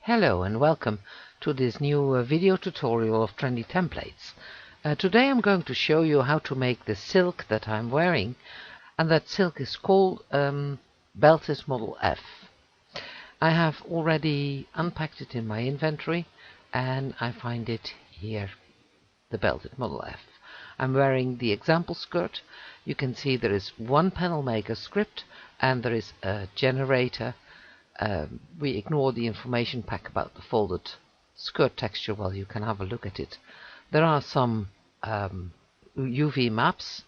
Hello and welcome to this new video tutorial of Trendy Templates. Today I'm going to show you how to make the silk that I'm wearing, and that silk is called Belted Model F. I have already unpacked it in my inventory and I find it here, the Belted Model F. I'm wearing the example skirt. You can see there is one panel maker script and there is a generator. We ignore the information pack about the folded skirt texture. Well, you can have a look at it. There are some UV maps.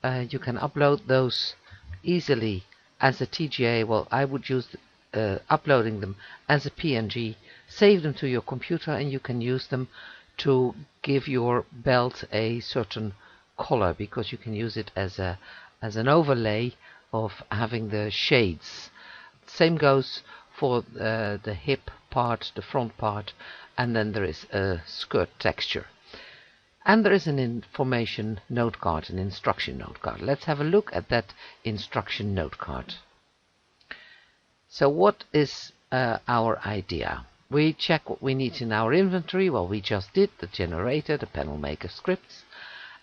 You can upload those easily as a TGA. Well, I would use uploading them as a PNG. Save them to your computer and you can use them to give your belt a certain color, because you can use it as an overlay of having the shades. Same goes for the hip part, the front part, and then there is a skirt texture. And there is an information note card, an instruction note card. Let's have a look at that instruction note card. So what is our idea? We check what we need in our inventory. Well, we just did the generator, the panel maker scripts.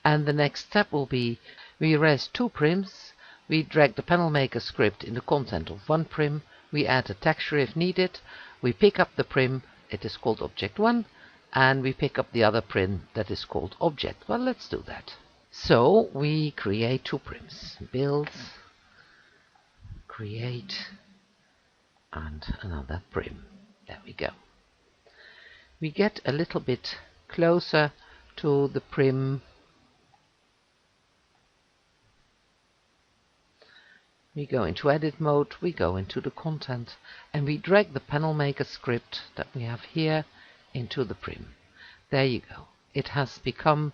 And the next step will be we res two prims. We drag the panel maker script in the content of one prim. We add a texture if needed. We pick up the prim, it is called object 1, and we pick up the other prim that is called object. Well, let's do that. So we create two prims. Build, create, and another prim. There we go. We get a little bit closer to the prim. We go into edit mode, we go into the content, and we drag the panel maker script that we have here into the prim. There you go. It has become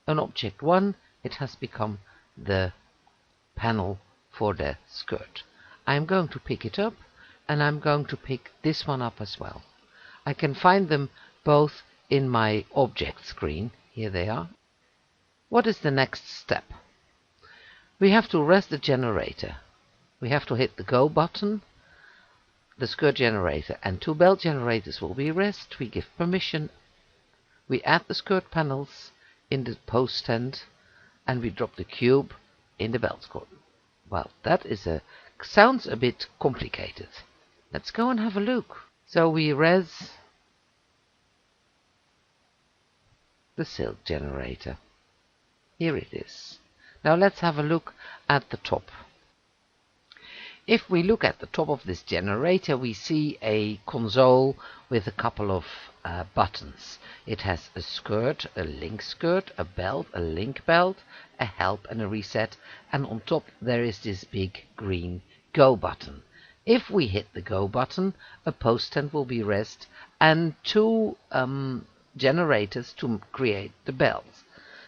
an object 1. It has become the panel for the skirt. I'm going to pick it up, and I'm going to pick this one up as well. I can find them both in my object screen. Here they are. What is the next step? We have to res the generator. We have to hit the go button. The skirt generator and two belt generators will be resed. We give permission. We add the skirt panels in the post stand, and we drop the cube in the belt cord. Well, that is sounds a bit complicated. Let's go and have a look. So we res the silk generator. Here it is. Now let's have a look at the top. If we look at the top of this generator, we see a console with a couple of buttons. It has a skirt, a link skirt, a belt, a link belt, a help and a reset, and on top there is this big green go button. If we hit the go button, a post stand will be resed and two generators to create the belts.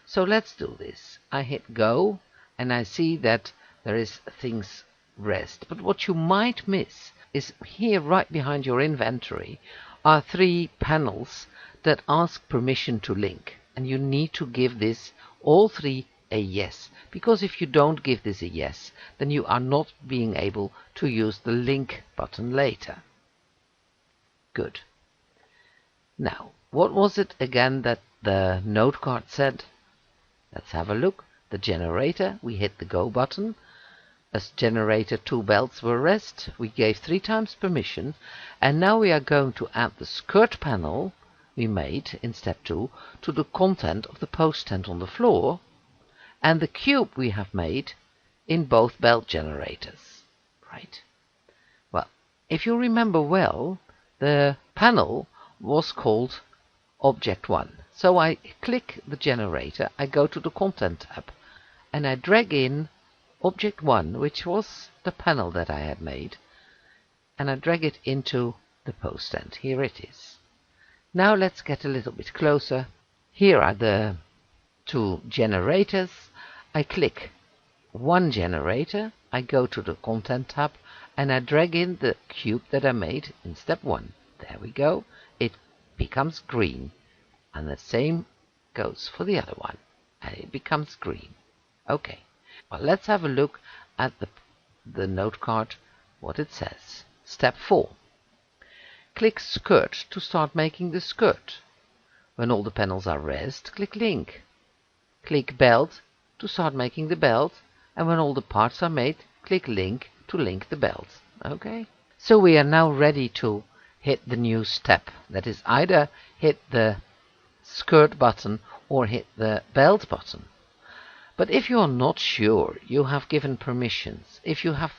So let's do this. I hit go and I see that there is things rest. But what you might miss is here right behind your inventory are three panels that ask permission to link. And you need to give this all three a yes. Because if you don't give this a yes, then you are not being able to use the link button later. Good. Now, what was it again that the note card said? Let's have a look. The generator, we hit the go button. As generator, two belts were resed. We gave 3 times permission. And now we are going to add the skirt panel we made in step 2 to the content of the post stand on the floor, and the cube we have made in both belt generators. Right? Well, if you remember well, the panel was called object 1. So I click the generator, I go to the content tab, and I drag in object 1, which was the panel that I had made, and I drag it into the post stand. Here it is. Now let's get a little bit closer. Here are the two generators. I click one generator, I go to the content tab, and I drag in the cube that I made in step 1. There we go. It becomes green. And the same goes for the other one. And it becomes green. Okay. Well, let's have a look at the note card, what it says. Step 4. click skirt to start making the skirt. When all the panels are raised, click link. Click belt to start making the belt, and when all the parts are made, click link to link the belt. Okay? So we are now ready to hit the new step. That is either hit the skirt button or hit the belt button. But if you are not sure you have given permissions, if you have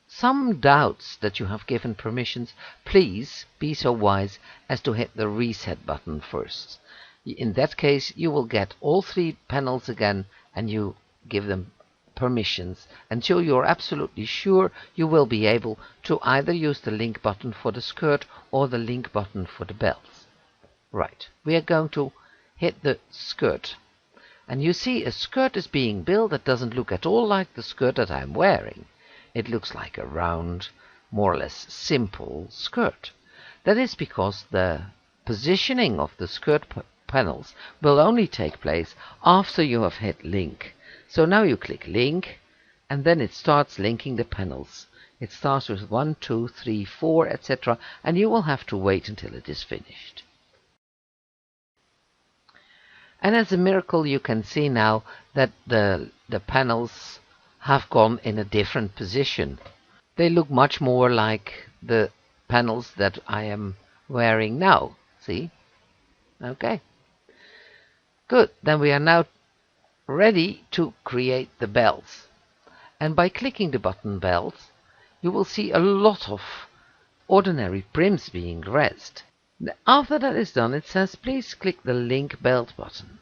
some doubts that you have given permissions, please be so wise as to hit the reset button first. In that case, you will get all 3 panels again and you give them permissions until you're absolutely sure you will be able to either use the link button for the skirt or the link button for the belts. Right, we are going to hit the skirt. And you see a skirt is being built that doesn't look at all like the skirt that I'm wearing. It looks like a round, more or less simple skirt. That is because the positioning of the skirt panels will only take place after you have hit link. So now you click link, and then it starts linking the panels. It starts with 1, 2, 3, 4, etc. and you will have to wait until it is finished. And as a miracle, you can see now that the panels have gone in a different position. They look much more like the panels that I am wearing now. See? Okay. Good. Then we are now ready to create the belts. And by clicking the button belts, you will see a lot of ordinary prims being raised. After that is done, it says please click the link belt button.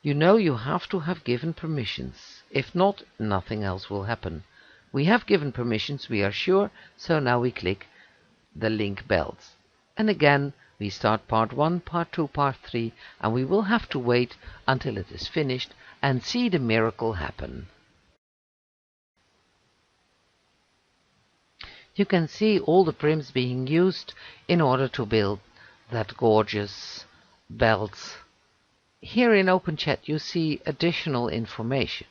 You know you have to have given permissions. If not, nothing else will happen. We have given permissions, we are sure, so now we click the link belts. And again, we start part 1, part 2, part 3, and we will have to wait until it is finished and see the miracle happen. You can see all the prims being used in order to build that gorgeous belt. Here in OpenChat you see additional information.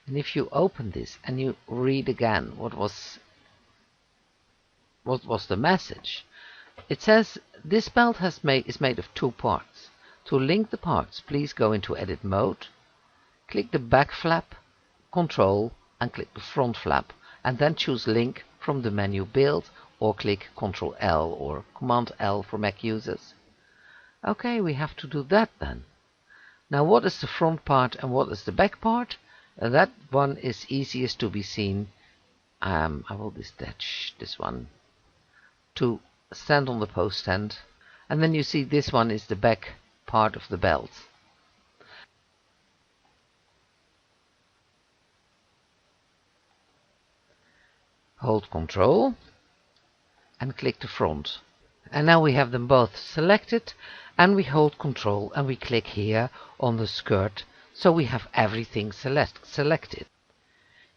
And if you open this and you read again what was the message, it says this belt is made of 2 parts. To link the parts, please go into edit mode, click the back flap, control, and click the front flap, and then choose link from the menu build, or click Ctrl L or Command L for Mac users. Okay, we have to do that then. Now what is the front part and what is the back part? That one is easiest to be seen. I will detach this one to stand on the post stand. And then you see this one is the back part of the belt. Hold Ctrl and click the front. And now we have them both selected, and we hold Ctrl and we click here on the skirt, so we have everything selected.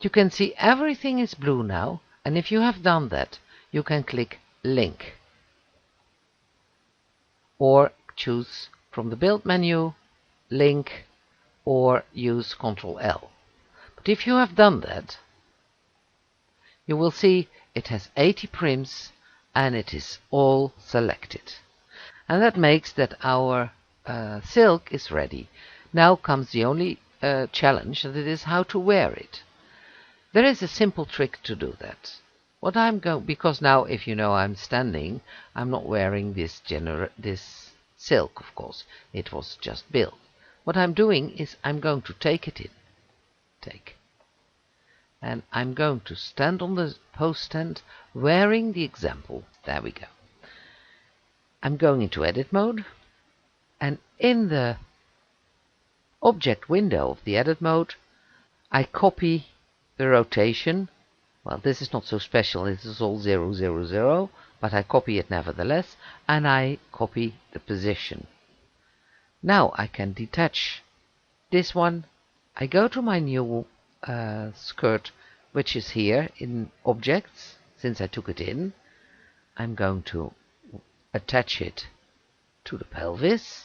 You can see everything is blue now, and if you have done that, you can click link or choose from the build menu link or use Ctrl L. But if you have done that, you will see it has 80 prims and it is all selected. And that makes that our silk is ready. Now comes the only challenge, that it is how to wear it. There is a simple trick to do that. Because now if you know I'm standing, I'm not wearing this silk, of course. It was just built. What I'm doing is I'm going to take it in. And I'm going to stand on the post stand wearing the example. There we go. I'm going into edit mode, and in the object window of the edit mode, I copy the rotation. Well, this is not so special, this is all 0, 0, 0, but I copy it nevertheless, and I copy the position. Now I can detach this one. I go to my new skirt, which is here in objects, since I took it in. I'm going to attach it to the pelvis,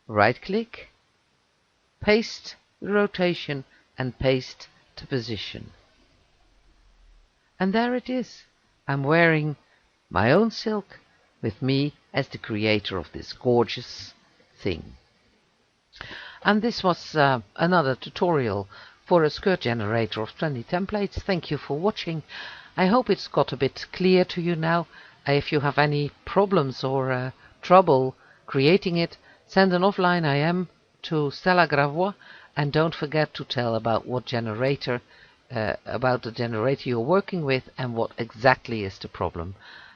right click, paste the rotation and paste the position. And there it is. I'm wearing my own silk, with me as the creator of this gorgeous thing. And this was another tutorial for a skirt generator of Trendy Templates. Thank you for watching. I hope it's got a bit clear to you now. If you have any problems or trouble creating it, send an offline IM to Stella Gravois, and don't forget to tell about what generator, about the generator you're working with and what exactly is the problem.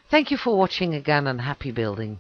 Thank you for watching again, and happy building.